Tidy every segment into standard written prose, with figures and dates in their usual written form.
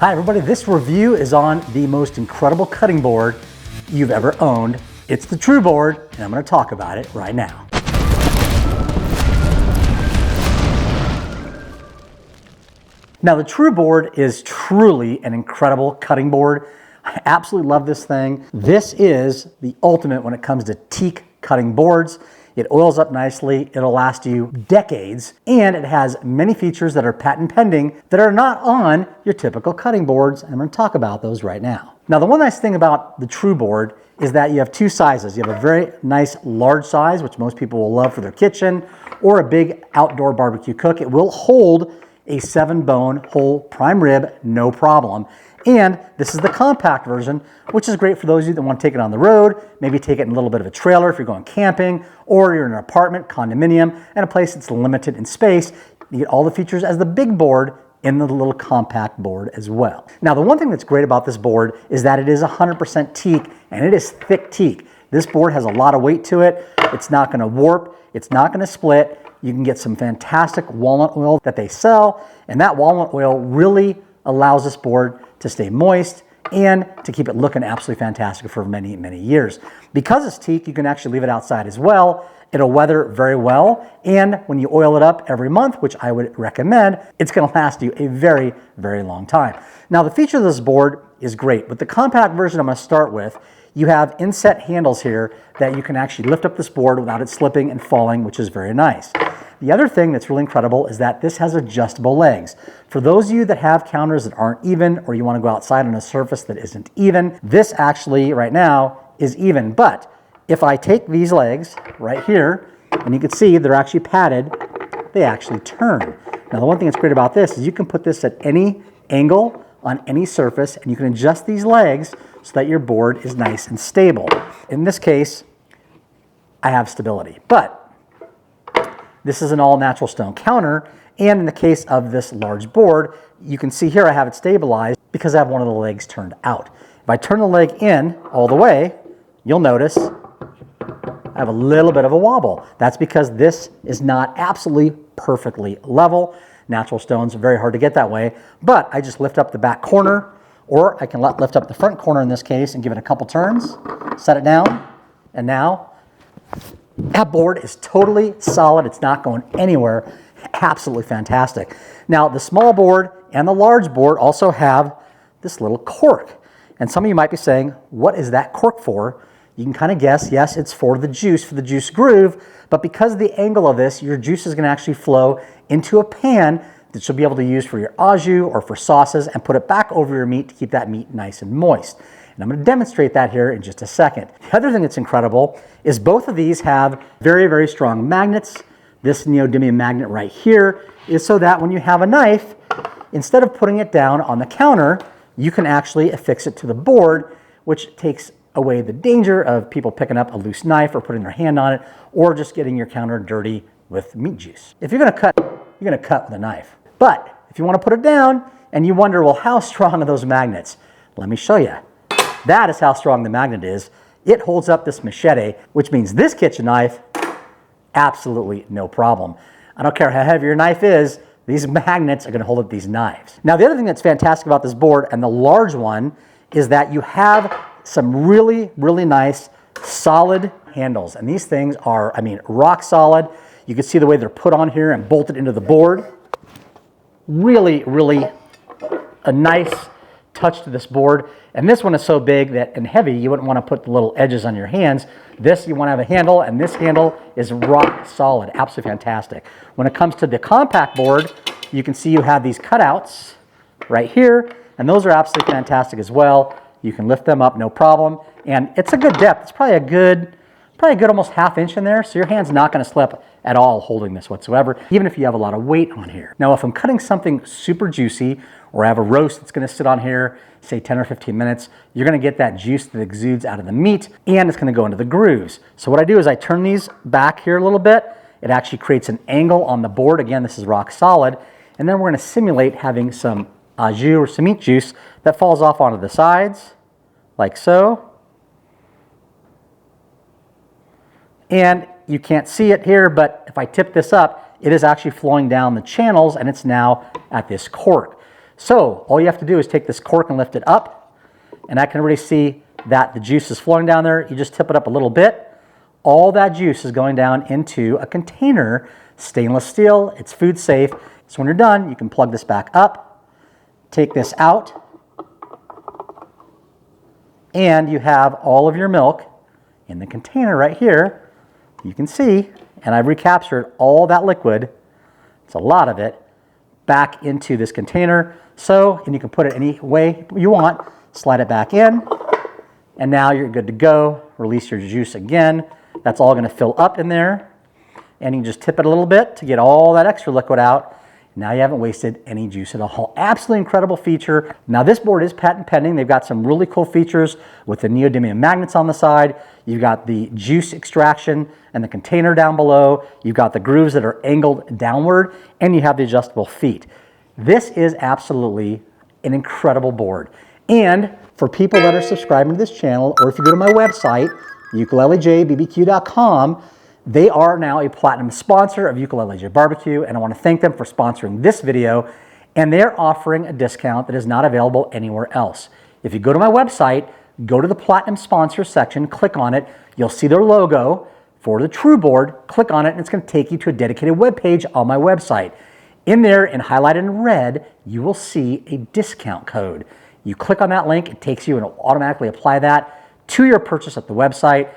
Hi everybody, this review is on the most incredible cutting board you've ever owned. It's the True Board, and I'm going to talk about it right now. Now the True Board is truly an incredible cutting board. I absolutely love this thing. This is the ultimate when it comes to teak cutting boards. It oils up nicely, it'll last you decades, and it has many features that are patent pending that are not on your typical cutting boards, and I'm going to talk about those right now. Now the one nice thing about the True Board is that you have two sizes. You have a very nice large size, which most people will love for their kitchen, or a big outdoor barbecue cook. It will hold a 7-bone whole prime rib, no problem. And this is the compact version, which is great for those of you that want to take it on the road, maybe take it in a little bit of a trailer if you're going camping, or you're in an apartment, condominium, and a place that's limited in space. You get all the features as the big board in the little compact board as well. Now, the one thing that's great about this board is that it is 100% teak, and it is thick teak. This board has a lot of weight to it. It's not going to warp. It's not going to split. You can get some fantastic walnut oil that they sell, and that walnut oil really allows this board to stay moist and to keep it looking absolutely fantastic for many, many years. Because it's teak, you can actually leave it outside as well. It'll weather very well, and when you oil it up every month, which I would recommend, it's going to last you a very, very long time. Now, the feature of this board is great. With the compact version I'm going to start with, you have inset handles here that you can actually lift up this board without it slipping and falling, which is very nice. The other thing that's really incredible is that this has adjustable legs. For those of you that have counters that aren't even, or you want to go outside on a surface that isn't even, this actually right now is even. But if I take these legs right here, and you can see they're actually padded, they actually turn. Now the one thing that's great about this is you can put this at any angle on any surface, and you can adjust these legs so that your board is nice and stable. In this case, I have stability, but this is an all-natural stone counter, and in the case of this large board, you can see here I have it stabilized because I have one of the legs turned out. If I turn the leg in all the way, you'll notice I have a little bit of a wobble. That's because this is not absolutely perfectly level. Natural stones are very hard to get that way, but I just lift up the back corner, or I can lift up the front corner in this case and give it a couple turns, set it down, and now that board is totally solid. It's not going anywhere. Absolutely fantastic. Now, the small board and the large board also have this little cork. And some of you might be saying, what is that cork for? You can kind of guess, yes, it's for the juice groove. But because of the angle of this, your juice is going to actually flow into a pan that you'll be able to use for your au jus or for sauces and put it back over your meat to keep that meat nice and moist. And I'm going to demonstrate that here in just a second. The other thing that's incredible is both of these have very, very strong magnets. This neodymium magnet right here is so that when you have a knife, instead of putting it down on the counter, you can actually affix it to the board, which takes away the danger of people picking up a loose knife or putting their hand on it, or just getting your counter dirty with meat juice. If you're going to cut, you're going to cut with a knife. But if you want to put it down and you wonder, well, how strong are those magnets? Let me show you. That is how strong the magnet is. It holds up this machete, which means this kitchen knife, absolutely no problem. I don't care how heavy your knife is, these magnets are going to hold up these knives. Now, the other thing that's fantastic about this board, and the large one, is that you have some really, really nice, solid handles. And these things are, I mean, rock solid. You can see the way they're put on here and bolted into the board. Really, really a nice touch to this board. And this one is so big that and heavy, you wouldn't want to put the little edges on your hands. This, you want to have a handle, and this handle is rock solid, absolutely fantastic. When it comes to the compact board, you can see you have these cutouts right here, and those are absolutely fantastic as well. You can lift them up, no problem. And it's a good depth. It's probably a good almost ½ inch in there, so your hand's not going to slip at all holding this whatsoever, even if you have a lot of weight on here. Now, if I'm cutting something super juicy, or I have a roast that's going to sit on here, say 10 or 15 minutes, you're going to get that juice that exudes out of the meat, and it's going to go into the grooves. So what I do is I turn these back here a little bit. It actually creates an angle on the board. Again, this is rock solid. And then we're going to simulate having some au jus or some meat juice that falls off onto the sides, like so. And you can't see it here, but if I tip this up, it is actually flowing down the channels, and it's now at this cork. So all you have to do is take this cork and lift it up, and I can already see that the juice is flowing down there. You just tip it up a little bit. All that juice is going down into a container, stainless steel, it's food safe. So when you're done, you can plug this back up, take this out, and you have all of your milk in the container right here. You can see, and I've recaptured all that liquid, it's a lot of it, back into this container. So, and you can put it any way you want, slide it back in, and now you're good to go. Release your juice again. That's all gonna fill up in there, and you can just tip it a little bit to get all that extra liquid out. Now you haven't wasted any juice at all. Absolutely incredible feature. Now this board is patent pending. They've got some really cool features with the neodymium magnets on the side. You've got the juice extraction and the container down below. You've got the grooves that are angled downward, and you have the adjustable feet. This is absolutely an incredible board. And for people that are subscribing to this channel, or if you go to my website, ukulelejbbq.com, they are now a platinum sponsor of Ukulele J Barbecue, and I want to thank them for sponsoring this video. And they're offering a discount that is not available anywhere else. If you go to my website, go to the platinum sponsor section, click on it, you'll see their logo for the True Board, click on it, and it's going to take you to a dedicated web page on my website. In there, and highlighted in red, you will see a discount code. You click on that link, it takes you and it'll automatically apply that to your purchase at the website.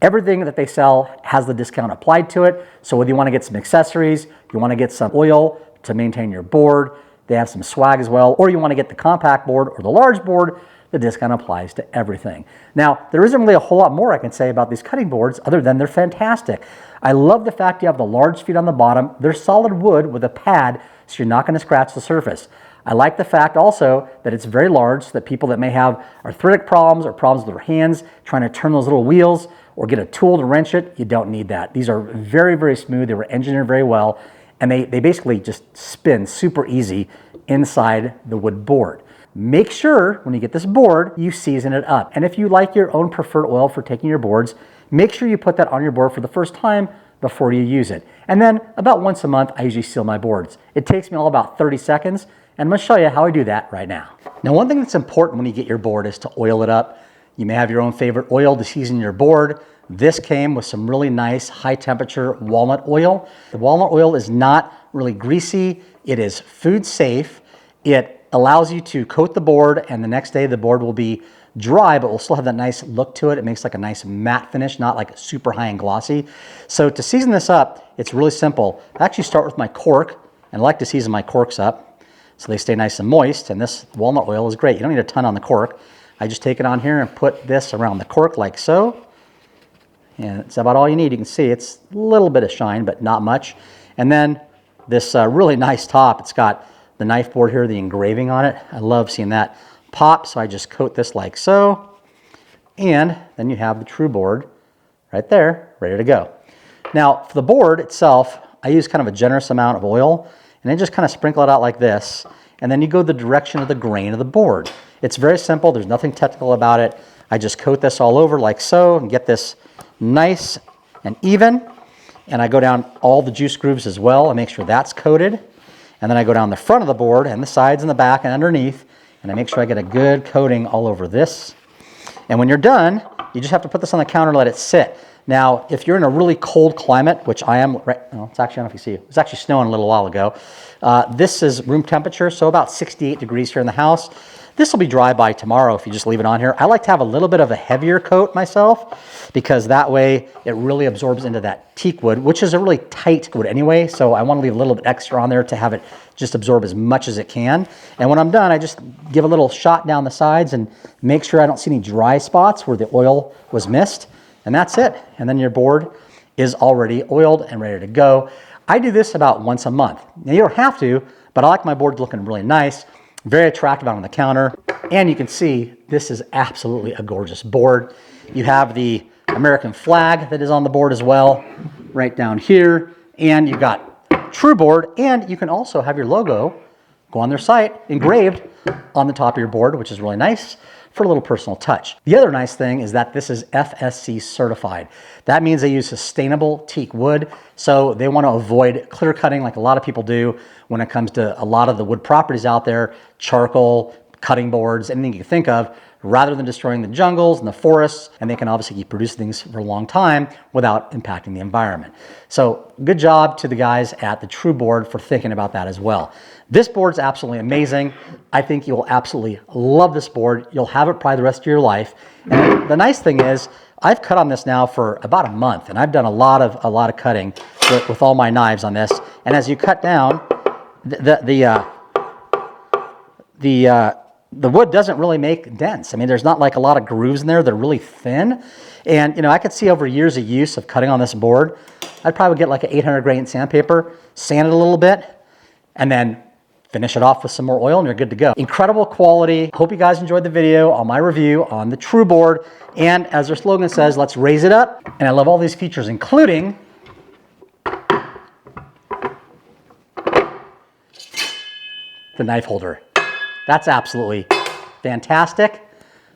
Everything that they sell has the discount applied to it. So whether you want to get some accessories, you want to get some oil to maintain your board, they have some swag as well, or you want to get the compact board or the large board, the discount applies to everything. Now, there isn't really a whole lot more I can say about these cutting boards other than they're fantastic. I love the fact you have the large feet on the bottom. They're solid wood with a pad, so you're not going to scratch the surface. I like the fact also that it's very large, so that people that may have arthritic problems or problems with their hands trying to turn those little wheels or get a tool to wrench it, you don't need that. These are very, very smooth. They were engineered very well, and they basically just spin super easy inside the wood board. Make sure when you get this board, you season it up. And if you like your own preferred oil for taking your boards, make sure you put that on your board for the first time before you use it. And then about once a month, I usually seal my boards. It takes me all about 30 seconds, and I'm gonna show you how I do that right now. Now, one thing that's important when you get your board is to oil it up. You may have your own favorite oil to season your board. This came with some really nice high temperature walnut oil. The walnut oil is not really greasy. It is food safe. It allows you to coat the board, and the next day the board will be dry, but will still have that nice look to it. It makes like a nice matte finish, not like super high and glossy. So to season this up, it's really simple. I actually start with my cork, and I like to season my corks up so they stay nice and moist, and this walnut oil is great. You don't need a ton on the cork. I just take it on here and put this around the cork like so. And it's about all you need. You can see it's a little bit of shine, but not much. And then this really nice top, it's got the knife board here, the engraving on it. I love seeing that pop, so I just coat this like so. And then you have the True Board right there, ready to go. Now, for the board itself, I use kind of a generous amount of oil, and then just kind of sprinkle it out like this. And then you go the direction of the grain of the board. It's very simple. There's nothing technical about it. I just coat this all over like so and get this nice and even. And I go down all the juice grooves as well and make sure that's coated. And then I go down the front of the board and the sides and the back and underneath, and I make sure I get a good coating all over this. And when you're done, you just have to put this on the counter and let it sit. Now, if you're in a really cold climate, which I am, right, well, it's actually, I don't know if you see it, was actually snowing a little while ago. This is room temperature, so about 68 degrees here in the house. This will be dry by tomorrow if you just leave it on here. I like to have a little bit of a heavier coat myself, because that way it really absorbs into that teak wood, which is a really tight wood anyway, so I want to leave a little bit extra on there to have it just absorb as much as it can. And when I'm done, I just give a little shot down the sides and make sure I don't see any dry spots where the oil was missed. And that's it. And then your board is already oiled and ready to go. I do this about once a month. Now, you don't have to, but I like my board looking really nice, very attractive out on the counter. And you can see this is absolutely a gorgeous board. You have the American flag that is on the board as well, right down here. And you've got True Board, and you can also have your logo go on their site engraved on the top of your board, which is really nice. for a little personal touch. The other nice thing is that this is FSC certified. That means they use sustainable teak wood, so they want to avoid clear cutting like a lot of people do when it comes to a lot of the wood properties out there, charcoal, cutting boards, anything you can think of, rather than destroying the jungles and the forests, and they can obviously keep producing things for a long time without impacting the environment. So good job to the guys at the True Board for thinking about that as well. This board's absolutely amazing. I think you will absolutely love this board. You'll have it probably the rest of your life. And the nice thing is, I've cut on this now for about a month, and I've done a lot of cutting with all my knives on this. And as you cut down, the wood doesn't really make dents. I mean, there's not like a lot of grooves in there. They're really thin. And, you know, I could see over years of use of cutting on this board, I'd probably get like an 800 grain sandpaper, sand it a little bit, and then finish it off with some more oil and you're good to go. Incredible quality. Hope you guys enjoyed the video on my review on the True Board. And as their slogan says, let's raise it up. And I love all these features, including the knife holder. That's absolutely fantastic.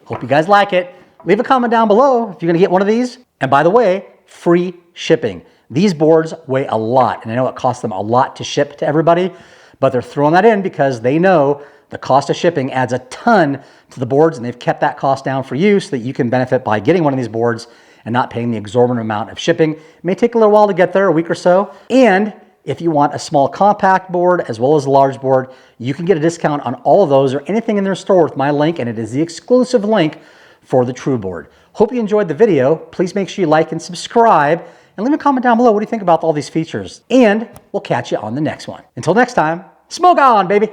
Hope you guys like it. Leave a comment down below if you're gonna get one of these. And by the way, free shipping. These boards weigh a lot, and I know it costs them a lot to ship to everybody, but they're throwing that in because they know the cost of shipping adds a ton to the boards, and they've kept that cost down for you so that you can benefit by getting one of these boards and not paying the exorbitant amount of shipping. It may take a little while to get there, a week or so. And if you want a small compact board as well as a large board, you can get a discount on all of those or anything in their store with my link, and it is the exclusive link for the True Board. Hope you enjoyed the video. Please make sure you like and subscribe, and leave a comment down below. What do you think about all these features? And we'll catch you on the next one. Until next time, smoke on, baby.